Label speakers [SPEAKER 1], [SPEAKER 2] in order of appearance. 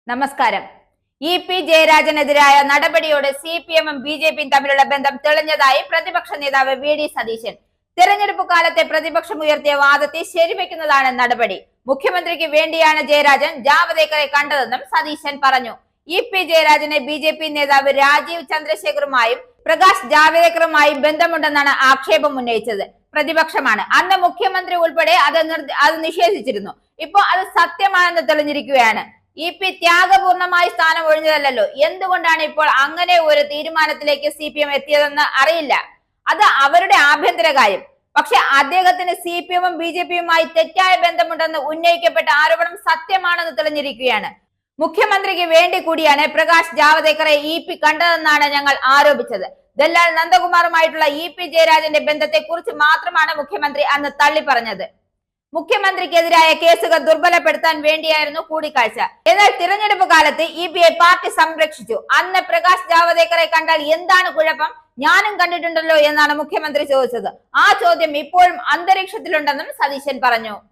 [SPEAKER 1] നമസ്കാരം. ഇ.പി. ജയരാജനെതിരായ നടപടിയോട് സിപിഎമ്മും ബിജെപിയും തമ്മിലുള്ള ബന്ധം തെളിഞ്ഞതായി പ്രതിപക്ഷ നേതാവ് വി.ഡി. സതീശൻ. തെരഞ്ഞെടുപ്പ് കാലത്തെ പ്രതിപക്ഷം ഉയർത്തിയ വാദത്തെ ശരിവെക്കുന്നതാണ് നടപടി. മുഖ്യമന്ത്രിക്ക് വേണ്ടിയാണ് ജയരാജൻ ജാവദേക്കറെ കണ്ടതെന്നും സതീശൻ പറഞ്ഞു. ഇ.പി. ജയരാജനെ ബിജെപി നേതാവ് രാജീവ് ചന്ദ്രശേഖറുമായും പ്രകാശ് ജാവദേക്കറുമായും ബന്ധമുണ്ടെന്നാണ് ആക്ഷേപം ഉന്നയിച്ചത്. പ്രതിപക്ഷമാണ്. അന്ന് മുഖ്യമന്ത്രി ഉൾപ്പെടെ അത് നിഷേധിച്ചിരുന്നു. ഇപ്പോൾ അത് സത്യമാണെന്ന് തെളിഞ്ഞിരിക്കുകയാണ്. ഇ.പി. ത്യാഗപൂർണമായി സ്ഥാനം ഒഴിഞ്ഞതല്ലോ. എന്തുകൊണ്ടാണ് ഇപ്പോൾ അങ്ങനെ ഒരു തീരുമാനത്തിലേക്ക് സിപിഎം എത്തിയതെന്ന് അറിയില്ല. അത് അവരുടെ ആഭ്യന്തര കാര്യം. പക്ഷെ അദ്ദേഹത്തിന് സിപിഎമ്മും ബിജെപിയുമായി തെറ്റായ ബന്ധമുണ്ടെന്ന് ഉന്നയിക്കപ്പെട്ട ആരോപണം സത്യമാണെന്ന് തെളിഞ്ഞിരിക്കുകയാണ്. മുഖ്യമന്ത്രിക്ക് വേണ്ടി കൂടിയാണ് പ്രകാശ് ജാവദേക്കറെ ഇ.പി. കണ്ടതെന്നാണ് ഞങ്ങൾ ആരോപിച്ചത്. ദല്ലാൽ നന്ദകുമാറുമായിട്ടുള്ള ഇ.പി. ജയരാജന്റെ ബന്ധത്തെ കുറിച്ച് മാത്രമാണ് മുഖ്യമന്ത്രി അന്ന് തള്ളി പറഞ്ഞത്. മുഖ്യമന്ത്രിക്കെതിരായ കേസുകൾ ദുർബലപ്പെടുത്താൻ വേണ്ടിയായിരുന്നു കൂടിക്കാഴ്ച. എന്നാൽ തിരഞ്ഞെടുപ്പ് കാലത്ത് ഇ.പി.യെ പാർട്ടി സംരക്ഷിച്ചു. അന്ന് പ്രകാശ് ജാവദേക്കറെ കണ്ടാൽ എന്താണ് കുഴപ്പം? ഞാനും കണ്ടിട്ടുണ്ടല്ലോ എന്നാണ് മുഖ്യമന്ത്രി ചോദിച്ചത്. ആ ചോദ്യം ഇപ്പോഴും അന്തരീക്ഷത്തിലുണ്ടെന്നും സതീശൻ പറഞ്ഞു.